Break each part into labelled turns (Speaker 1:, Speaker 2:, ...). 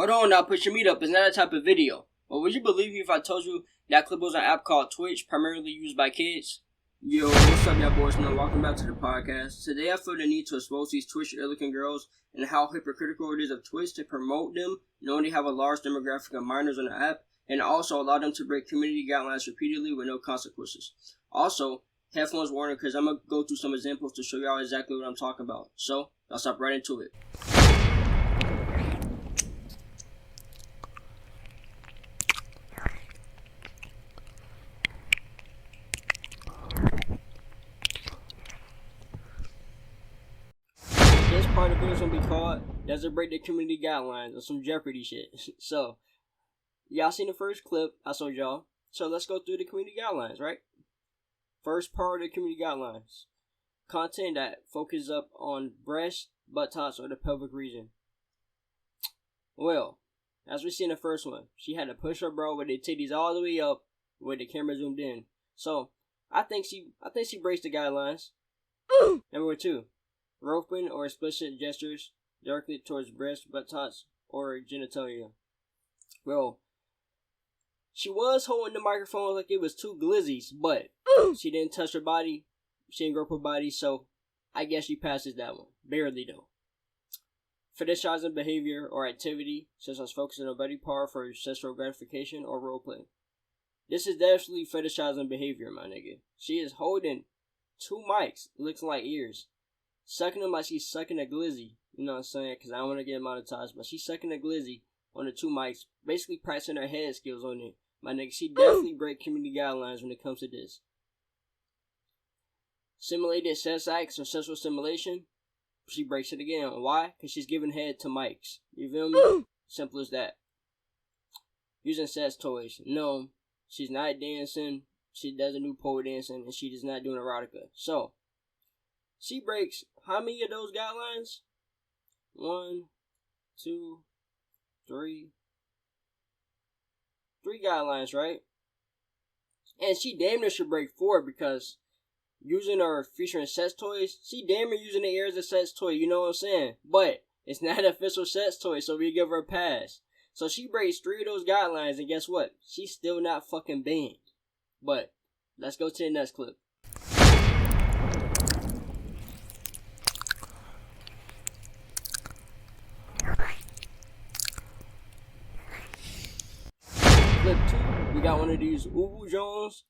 Speaker 1: Hold on now, put your meat up. It's not that type of video. Well, would you believe me if I told you that clip was an app called Twitch, primarily used by kids? Yo, what's up, y'all boys? And welcome back to the podcast. Today I feel the need to expose these Twitch ear-looking girls and how hypocritical it is of Twitch to promote them, knowing they have a large demographic of minors on the app, and also allow them to break community guidelines repeatedly with no consequences. Also, headphones warning, because I'm going to go through some examples to show y'all exactly what I'm talking about. So, let's hop right into it. This part of the video is going to be called Does It Break the Community Guidelines, or some Jeopardy shit. So, y'all seen the first clip I showed y'all. So let's go through the community guidelines, right? First part of the community guidelines. Content that focuses up on breast, buttocks, or the pelvic region. Well, as we see in the first one, she had to push her bra with her titties all the way up with the camera zoomed in. So, I think she breaks the guidelines. Number 2. Roping or explicit gestures directly towards breast, buttocks, or genitalia. Well, she was holding the microphone like it was two glizzies, but she didn't touch her body. She didn't grip her body, so I guess she passes that one. Barely, though. Fetishizing behavior or activity, such as focusing on body part for sexual gratification or roleplay. This is definitely fetishizing behavior, my nigga. She is holding two mics, looks like ears. Sucking them like she's sucking a glizzy. You know what I'm saying? Because I don't want to get monetized, but she's sucking a glizzy on the two mics, basically practicing her head skills on it. My nigga, she definitely break community guidelines when it comes to this. Simulated sex acts or sexual stimulation, she breaks it again. Why? Because she's giving head to mics. You feel me? Simple as that. Using sex toys. No, she's not dancing. She doesn't do pole dancing, and she is not doing erotica. So, she breaks how many of those guidelines? 1, 2, 3. 3 guidelines, right? And she damn near should break 4 because using her featuring sex toys, she damn near using the ear as a sex toy, you know what I'm saying? But it's not an official sex toy, so we give her a pass. So she breaks 3 of those guidelines, and guess what? She's still not fucking banned. But let's go to the next clip. Clip 2, we got one of these Ubu Jones.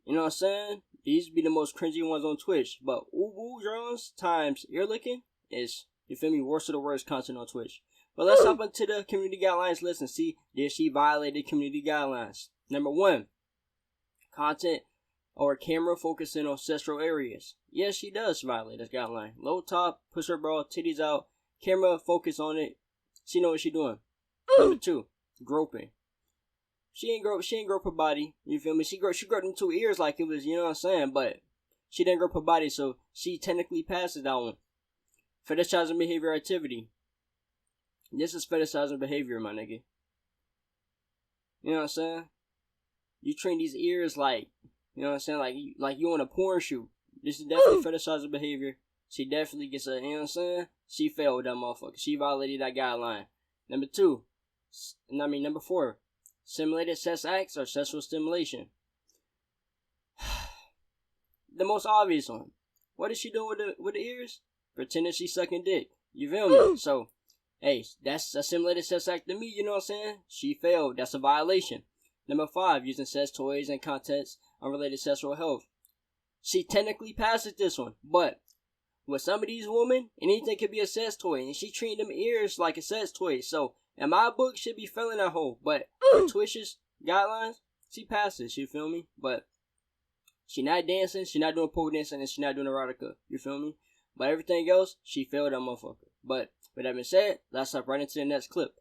Speaker 1: You know what I'm saying? These be the most cringy ones on Twitch. But Ubu Jones times ear licking is, you feel me, worst of the worst content on Twitch. But let's hop into the community guidelines list and see, did she violate the community guidelines? Number 1, content or camera focusing on sexual areas. Yes, she does violate this guideline. Low top, push her bra, titties out, camera focus on it. She know what she doing. Number 2, groping. She ain't grope her body, you feel me? She groped them 2 ears like it was, you know what I'm saying? But she didn't grope her body, so she technically passes that one. Fetishizing behavior activity. This is fetishizing behavior, my nigga. You know what I'm saying? You train these ears like, you know what I'm saying? Like you on a porn shoot. This is definitely fetishizing behavior. She definitely gets a, you know what I'm saying? She failed with that motherfucker. She violated that guideline. Number 4. Simulated sex acts or sexual stimulation. The most obvious one. What is she doing with the ears? Pretending she's sucking dick. You feel me? So, hey, that's a simulated sex act to me, you know what I'm saying? She failed. That's a violation. Number 5, using sex toys and contents unrelated sexual health. She technically passes this one, but with some of these women, anything could be a sex toy, and she treating them ears like a sex toy. So, in my book, should be failing that hole. But for Twitch's guidelines, she passes, you feel me? But she not dancing, she not doing pole dancing, and she not doing erotica, you feel me? But everything else, she failed that motherfucker. But with that being said, let's hop right into the next clip.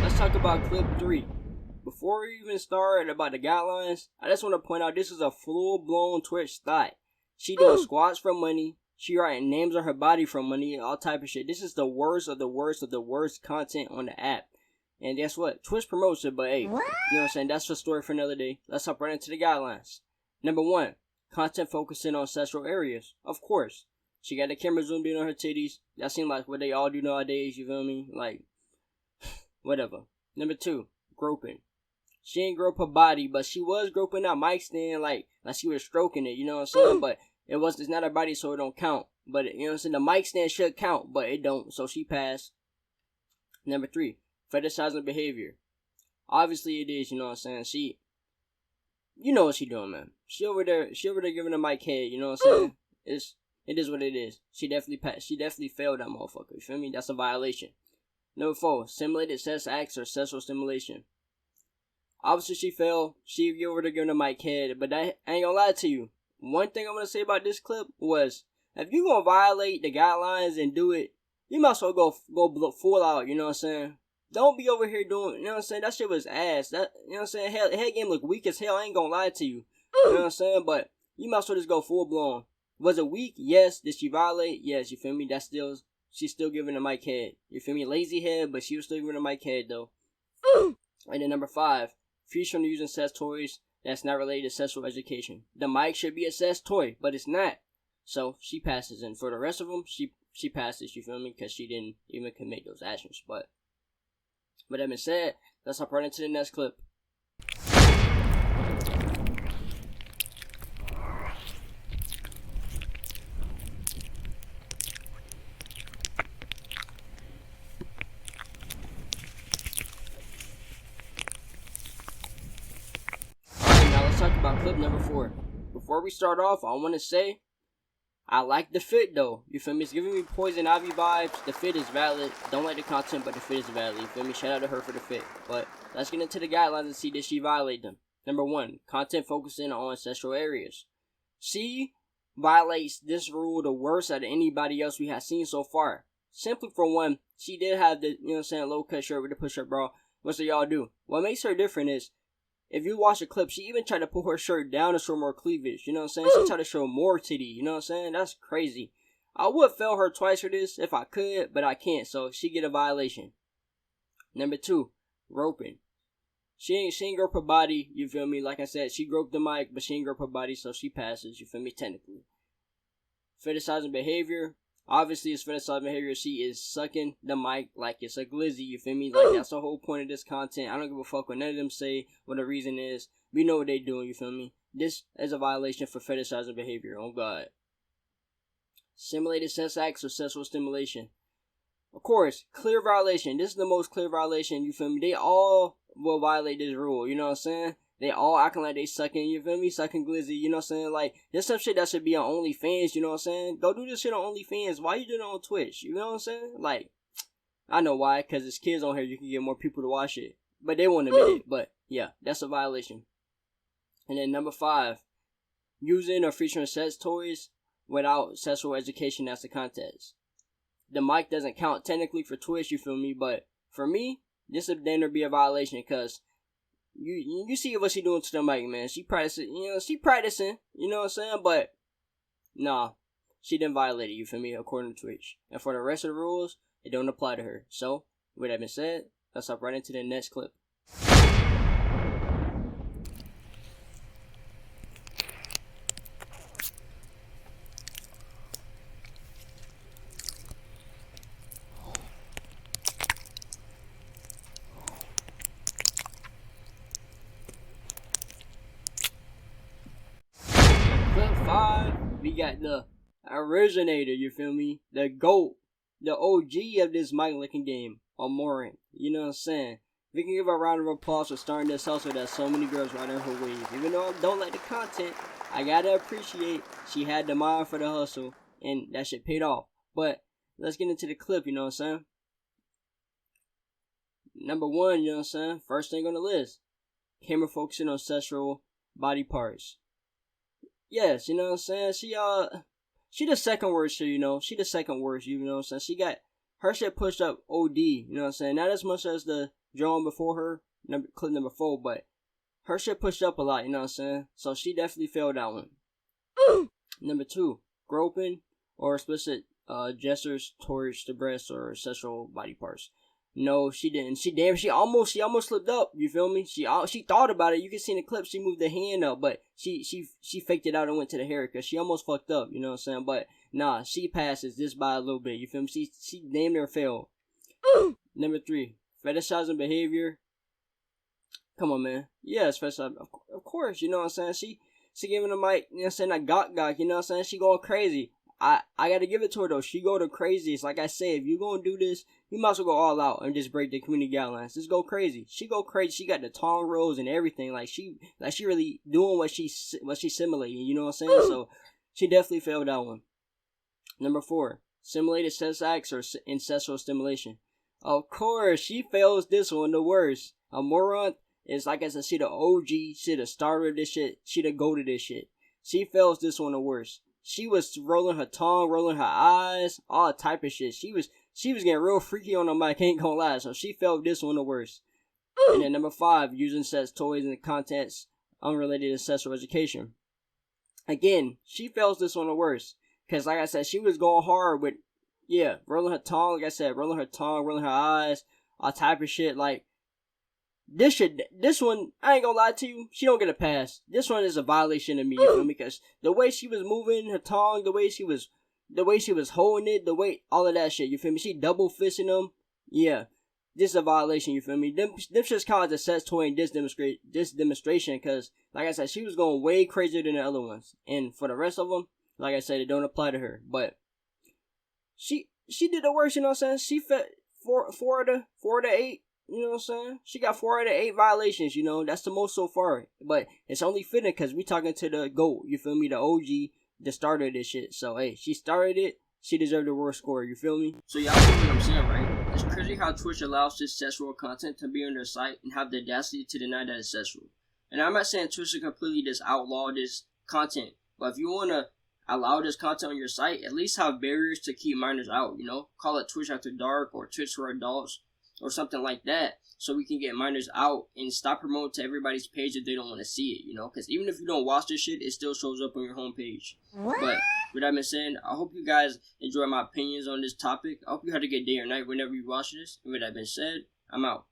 Speaker 1: Let's talk about clip 3. Before we even start about the guidelines, I just want to point out this is a full-blown Twitch thought. She doing squats for money. She writing names on her body for money, all type of shit. This is the worst of the worst of the worst content on the app. And guess what? Twitch promotes it, but hey, you know what I'm saying? That's a story for another day. Let's hop right into the guidelines. Number 1, content focusing on sexual areas. Of course. She got the camera zoomed in on her titties. That seems like what they all do nowadays, you feel me? Like, whatever. Number 2, groping. She ain't grope her body, but she was groping that mic stand like she was stroking it, you know what I'm saying? But it's not her body, so it don't count. But, you know what I'm saying? The mic stand should count, but it don't, so she passed. Number 3, fetishizing behavior. Obviously it is, you know what I'm saying? You know what she doing, man. She over there giving a mic head, you know what I'm saying? It is what it is. She definitely failed that motherfucker, you feel me? That's a violation. Number 4, simulated sex acts or sexual stimulation. Obviously she failed. She over there giving a mic head, but I ain't gonna lie to you. One thing I'm gonna say about this clip was, if you gonna violate the guidelines and do it, you might as well go full out, you know what I'm saying? Don't be over here doing, you know what I'm saying? That shit was ass. That, you know what I'm saying? Head game look weak as hell. I ain't gonna lie to you. You know what I'm saying? But you might as well just go full blown. Was it weak? Yes. Did she violate? Yes. You feel me? She's still giving a mic head. You feel me? Lazy head, but she was still giving a mic head though. And then number 5, future on using sex toys that's not related to sexual education. The mic should be a sex toy, but it's not. So she passes, and for the rest of them, she passes. You feel me? Because she didn't even commit those actions. But with that being said, let's hop right into the next clip. Alright, now let's talk about clip number 4. Before we start off, I want to say, I like the fit though. You feel me? It's giving me Poison Ivy vibes. The fit is valid. Don't like the content, but the fit is valid. You feel me? Shout out to her for the fit. But let's get into the guidelines and see, did she violate them? Number 1, content focusing on sexual areas. She violates this rule the worst out of anybody else we have seen so far. Simply for one, she did have the, you know what I'm saying, low cut shirt with the push up bra. What's y'all do? What makes her different is, if you watch the clip, she even tried to pull her shirt down to show more cleavage. You know what I'm saying? She tried to show more titty. You know what I'm saying? That's crazy. I would fail her twice for this if I could, but I can't. So she get a violation. Number 2, groping. She ain't grope her body. You feel me? Like I said, she groped the mic, but she ain't grope her body, so she passes. You feel me? Technically. Fetishizing behavior. Obviously, it's fetishizing behavior. She is sucking the mic like it's a glizzy. You feel me? Like, that's the whole point of this content. I don't give a fuck what none of them say, what the reason is. We know what they doing, you feel me? This is a violation for fetishizing behavior. Oh, God. Simulated sex acts or sexual stimulation. Of course, clear violation. This is the most clear violation, you feel me? They all will violate this rule, you know what I'm saying? They all acting like they sucking, you feel me? Sucking glizzy, you know what I'm saying? Like, there's some shit that should be on OnlyFans, you know what I'm saying? Go do this shit on OnlyFans. Why you doing it on Twitch? You know what I'm saying? Like, I know why, because there's kids on here, you can get more people to watch it. But they won't admit it. But, yeah, that's a violation. And then number 5, using or featuring sex toys without sexual education as the context. The mic doesn't count technically for Twitch, you feel me? But for me, this would then be a violation, because you see what she doing to the mic, man. She practicing, you know what I'm saying? But, nah, she didn't violate it, you feel me, according to Twitch. And for the rest of the rules, it don't apply to her. So, with that being said, let's hop right into the next clip. Clip 5, we got the originator, you feel me? The GOAT, the OG of this mic licking game, Amorin. You know what I'm saying? We can give her a round of applause for starting this hustle that so many girls right in her wave. Even though I don't like the content, I gotta appreciate she had the mind for the hustle, and that shit paid off. But let's get into the clip, you know what I'm saying? Number 1, you know what I'm saying? First thing on the list, camera focusing on sexual body parts. Yes, you know what I'm saying? She the second worst here, you know. She the second worst, you know what I'm saying? She got her shit pushed up OD, you know what I'm saying? Not as much as the drawing before her, clip number 4, but her shit pushed up a lot, you know what I'm saying? So she definitely failed that one. Number 2, groping or explicit gestures towards the breast or sexual body parts. No, she didn't. She almost slipped up. You feel me? She thought about it. You can see in the clip she moved the hand up, but she faked it out and went to the hair because she almost fucked up. You know what I'm saying? But nah, she passes this by a little bit. You feel me? She damn near failed. Number 3, fetishizing behavior. Come on, man. Yes, fetishizing. Of course. You know what I'm saying? She giving the mic. You know what I'm saying? That gawk. You know what I'm saying? She going crazy. I gotta give it to her though. She go the craziest. Like I say, if you gonna do this, you might as well go all out and just break the community guidelines. Just go crazy. She go crazy. She got the tongue rolls and everything. Like she really doing what she simulating. You know what I'm saying? So she definitely failed that one. Number 4, simulated sex acts or incestual stimulation. Of course, she fails this one the worst. A moron is, like I said, she the OG. She the starter of this shit. She the go to this shit. She fails this one the worst. She was rolling her tongue, rolling her eyes, all type of shit. She was getting real freaky on the mic, ain't gonna lie. So she felt this one the worst. And then number 5, using sex toys and contents unrelated to sexual education. Again, she fails this one the worst. Because like I said, she was going hard with, rolling her tongue, like I said, rolling her tongue, rolling her eyes, all type of shit. Like, this one, I ain't gonna lie to you, she don't get a pass. This one is a violation of me, you feel me? Because the way she was moving her tongue, the way she was holding it, all of that shit, you feel me? She double fisting them. Yeah, this is a violation, you feel me? Them shit's kind of like a sex toy in this demonstration, because, like I said, she was going way crazier than the other ones. And for the rest of them, like I said, it don't apply to her. But she did the worst, you know what I'm saying? She fed 4 out of 8. You know what I'm saying? She got 4 out of 8 violations, you know. That's the most so far. But it's only fitting because we talking to the GOAT, you feel me? The OG, the starter of this shit. So, hey, she started it. She deserved the worst score, you feel me? So, y'all see what I'm saying, right? It's crazy how Twitch allows this sexual content to be on their site and have the audacity to deny that it's sexual. And I'm not saying Twitch should completely just outlaw this content. But if you want to allow this content on your site, at least have barriers to keep minors out, you know? Call it Twitch After Dark or Twitch for Adults, or something like that, so we can get minors out and stop promoting to everybody's page if they don't want to see it, you know? Because even if you don't watch this shit, it still shows up on your homepage. But with that being said, I hope you guys enjoy my opinions on this topic. I hope you had a good day or night whenever you watch this. And with that being said, I'm out.